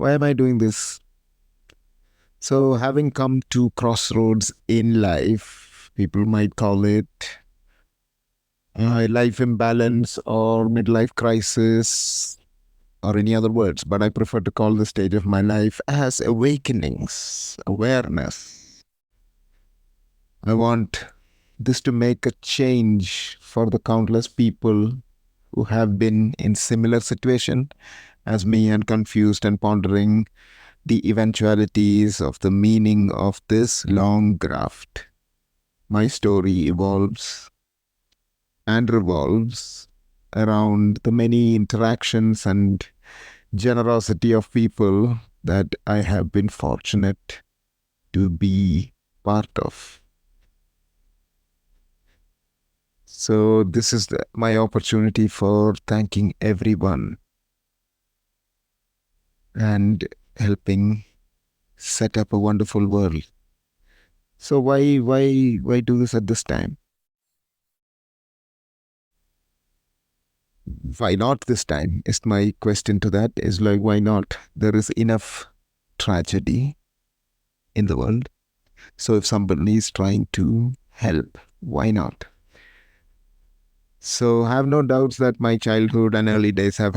Why am I doing this? So, having come to crossroads in life, people might call it life imbalance or midlife crisis or any other words, but I prefer to call this stage of my life as awakenings, awareness. I want this to make a change for the countless people who have been in similar situation as me and confused and pondering the eventualities of the meaning of this long graft. My story evolves and revolves around the many interactions and generosity of people that I have been fortunate to be part of. So, this is my opportunity for thanking everyone and helping set up a wonderful world. So, why do this at this time? Why not this time? Is my question to that. Is like, why not? There is enough tragedy in the world. So, if somebody is trying to help, why not? So, I have no doubts that my childhood and early days have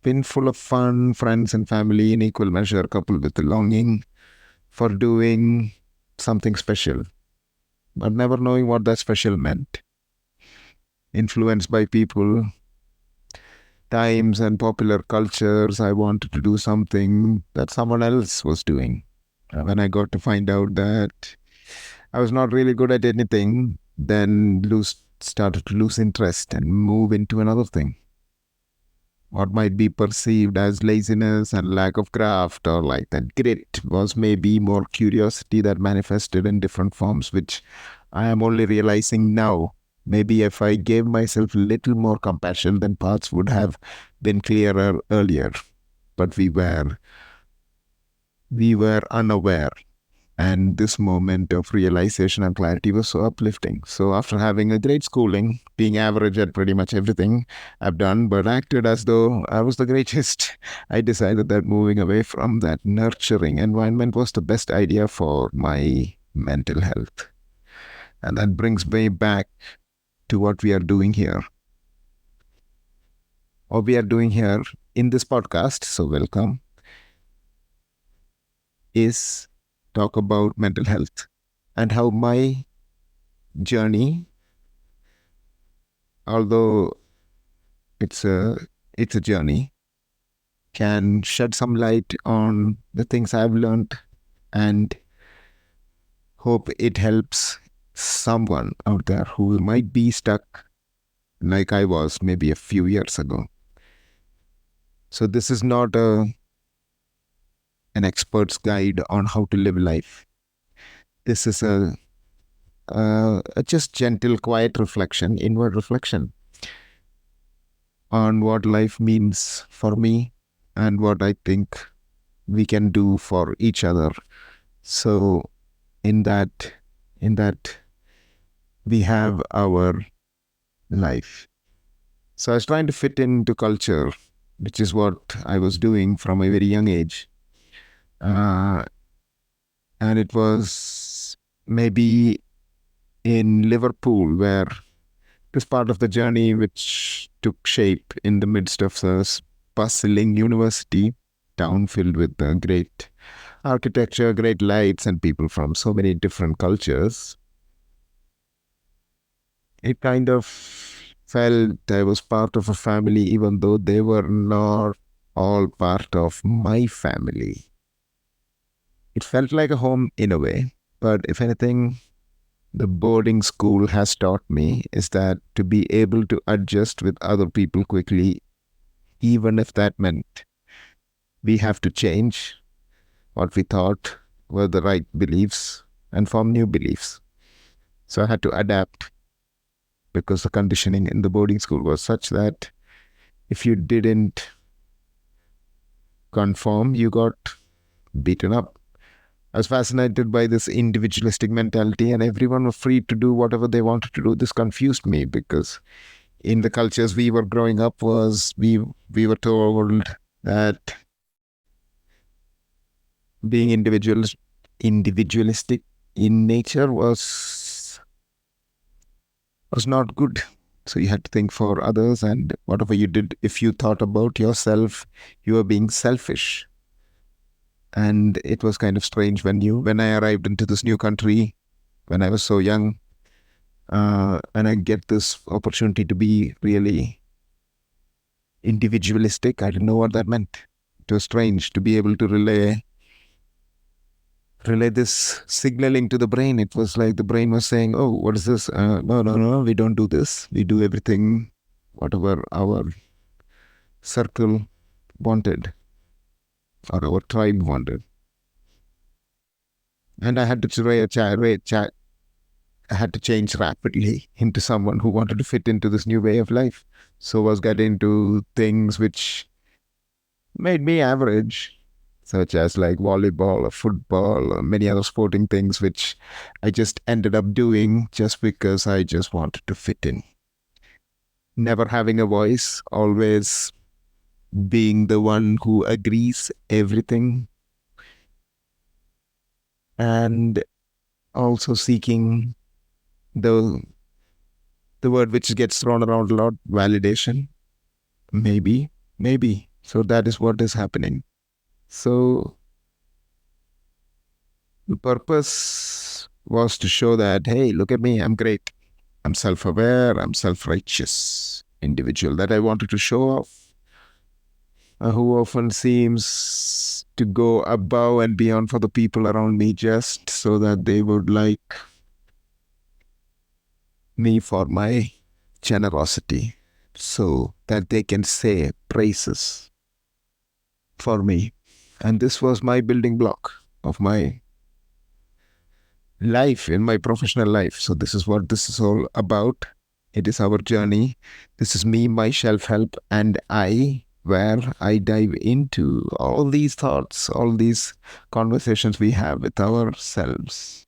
been full of fun, friends, and family in equal measure, coupled with the longing for doing something special, but never knowing what that special meant. Influenced by people, times, and popular cultures, I wanted to do something that someone else was doing. When I got to find out that I was not really good at anything, then started to lose interest and move into another thing. What might be perceived as laziness and lack of craft or like that grit was maybe more curiosity that manifested in different forms, which I am only realizing now. Maybe if I gave myself a little more compassion, then paths would have been clearer earlier. But we were unaware. And this moment of realization and clarity was so uplifting. So after having a great schooling, being average at pretty much everything I've done, but acted as though I was the greatest, I decided that moving away from that nurturing environment was the best idea for my mental health. And that brings me back to what we are doing here. Or we are doing here in this podcast, so welcome, is talk about mental health and how my journey, although it's a journey, can shed some light on the things I've learned and hope it helps someone out there who might be stuck like I was maybe a few years ago. So this is not an expert's guide on how to live life. This is a just gentle, quiet reflection, inward reflection on what life means for me and what I think we can do for each other. So in that we have our life. So I was trying to fit into culture, which is what I was doing from a very young age. And it was maybe in Liverpool where this part of the journey which took shape in the midst of a bustling university town filled with great architecture, great lights, and people from so many different cultures. It kind of felt I was part of a family, even though they were not all part of my family. It felt like a home in a way, but if anything, the boarding school has taught me is that to be able to adjust with other people quickly, even if that meant we have to change what we thought were the right beliefs and form new beliefs. So I had to adapt because the conditioning in the boarding school was such that if you didn't conform, you got beaten up. I was fascinated by this individualistic mentality, and everyone was free to do whatever they wanted to do. This confused me because in the cultures we were growing up we were told that being individualistic in nature was not good. So you had to think for others, and whatever you did, if you thought about yourself, you were being selfish. And it was kind of strange when I arrived into this new country when I was so young, and I get this opportunity to be really individualistic. I didn't know what that meant. It was strange to be able to relay this signaling to the brain. It was like the brain was saying, "Oh, what is this? No, no, no, we don't do this. We do everything, whatever our circle wanted or our tribe wanted." And I had to I had to change rapidly into someone who wanted to fit into this new way of life. So was get into things which made me average, such as like volleyball or football or many other sporting things, which I just ended up doing just because I just wanted to fit in. Never having a voice, always being the one who agrees everything, and also seeking the the word which gets thrown around a lot, validation. Maybe, maybe. So that is what is happening. So the purpose was to show that, hey, look at me, I'm great. I'm self aware, I'm self righteous individual that I wanted to show off, who often seems to go above and beyond for the people around me just so that they would like me for my generosity, so that they can say praises for me. And this was my building block of my life in my professional life. So this is what this is all about. It is our journey. This is me, my self-help, and where I dive into all these thoughts, all these conversations we have with ourselves.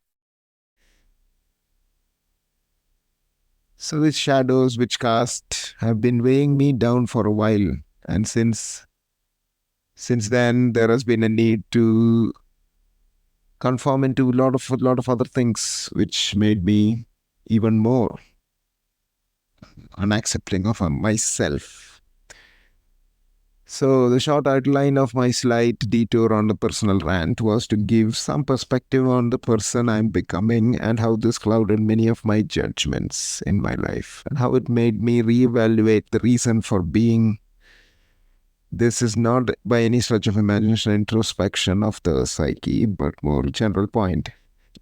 So these shadows which cast have been weighing me down for a while. And since then there has been a need to conform into a lot of other things, which made me even more unaccepting of myself. So the short outline of my slight detour on the personal rant was to give some perspective on the person I'm becoming and how this clouded many of my judgments in my life and how it made me reevaluate the reason for being. This is not by any stretch of imagination introspection of the psyche, but more general point.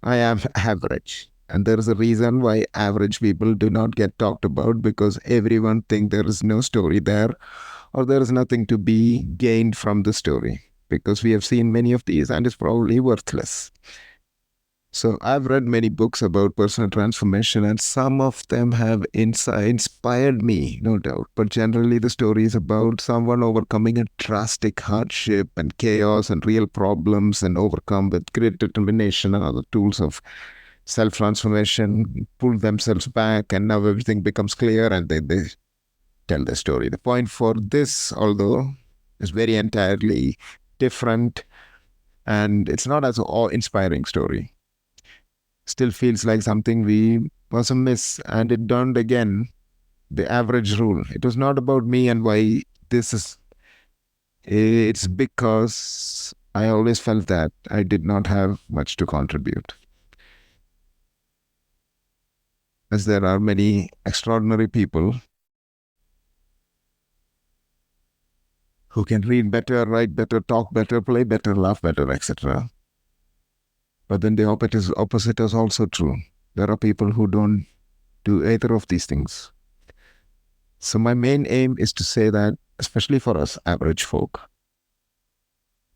I am average. And there is a reason why average people do not get talked about, because everyone think there is no story there or there is nothing to be gained from the story, because we have seen many of these and it's probably worthless. So I've read many books about personal transformation and some of them have inspired me, no doubt. But generally the story is about someone overcoming a drastic hardship and chaos and real problems and overcome with great determination and other tools of self-transformation, pull themselves back, and now everything becomes clear and they tell the story. The point for this, although, is very entirely different and it's not as awe-inspiring story. Still feels like something we was a miss, and it dawned again the average rule. It was not about me and why this is. It's because I always felt that I did not have much to contribute. As there are many extraordinary people who can read better, write better, talk better, play better, laugh better, etc. But then the opposite is also true. There are people who don't do either of these things. So my main aim is to say that, especially for us average folk,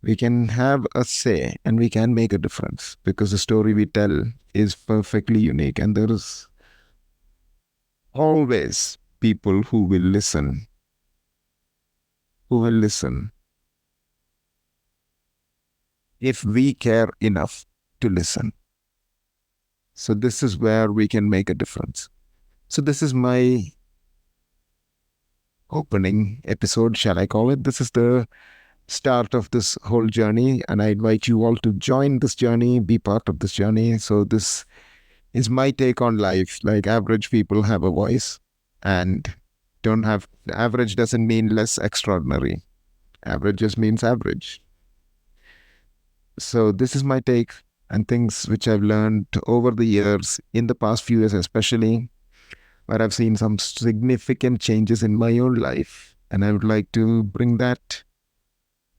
we can have a say and we can make a difference, because the story we tell is perfectly unique and there is always people who will listen, if we care enough to listen. So this is where we can make a difference. So this is my opening episode, shall I call it? This is the start of this whole journey. And I invite you all to join this journey, be part of this journey. So, this is my take on life. Like, average people have a voice, and don't have average doesn't mean less extraordinary. Average just means average. So, this is my take and things which I've learned over the years, in the past few years, especially, where I've seen some significant changes in my own life. And I would like to bring that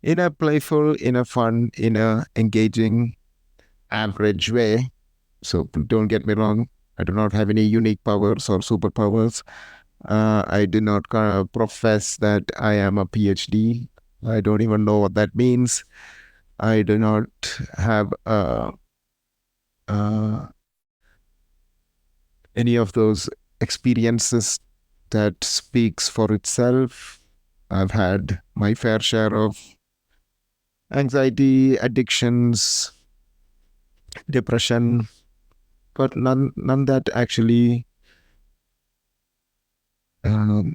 in a playful, in a fun, in a engaging, average way. So don't get me wrong, I do not have any unique powers or superpowers. I do not profess that I am a PhD. I don't even know what that means. I do not have uh, any of those experiences that speaks for itself. I've had my fair share of anxiety, addictions, depression, but none that actually um,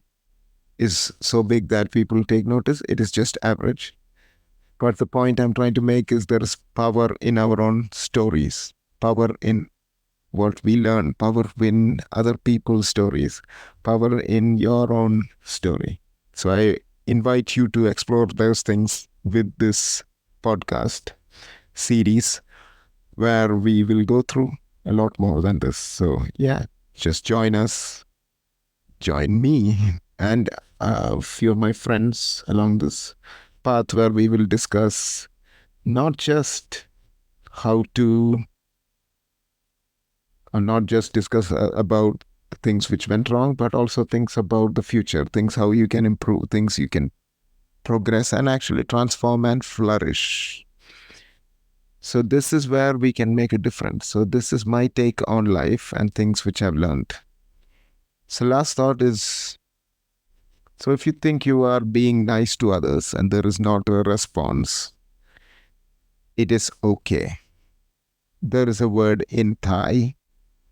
is so big that people take notice. It is just average. But the point I'm trying to make is there is power in our own stories, power in what we learn, power in other people's stories, power in your own story. So I invite you to explore those things with this podcast series, where we will go through a lot more than this. So yeah, just join us, join me, and a few of my friends along this path, where we will discuss not just how to, or not just discuss about things which went wrong, but also things about the future, things how you can improve, things you can progress and actually transform and flourish. So this is where we can make a difference. So this is my take on life and things which I've learned. So last thought is, so if you think you are being nice to others and there is not a response, it is okay. There is a word in Thai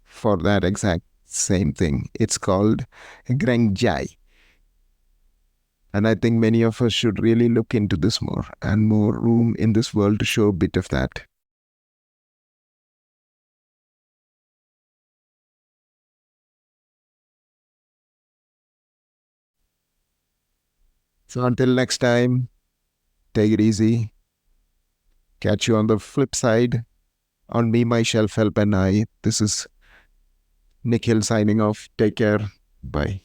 for that exact same thing. It's called Grengjai. And I think many of us should really look into this more, and more room in this world to show a bit of that. So until next time, take it easy. Catch you on the flip side. On me, myself, help, and I. This is Nikhil signing off. Take care. Bye.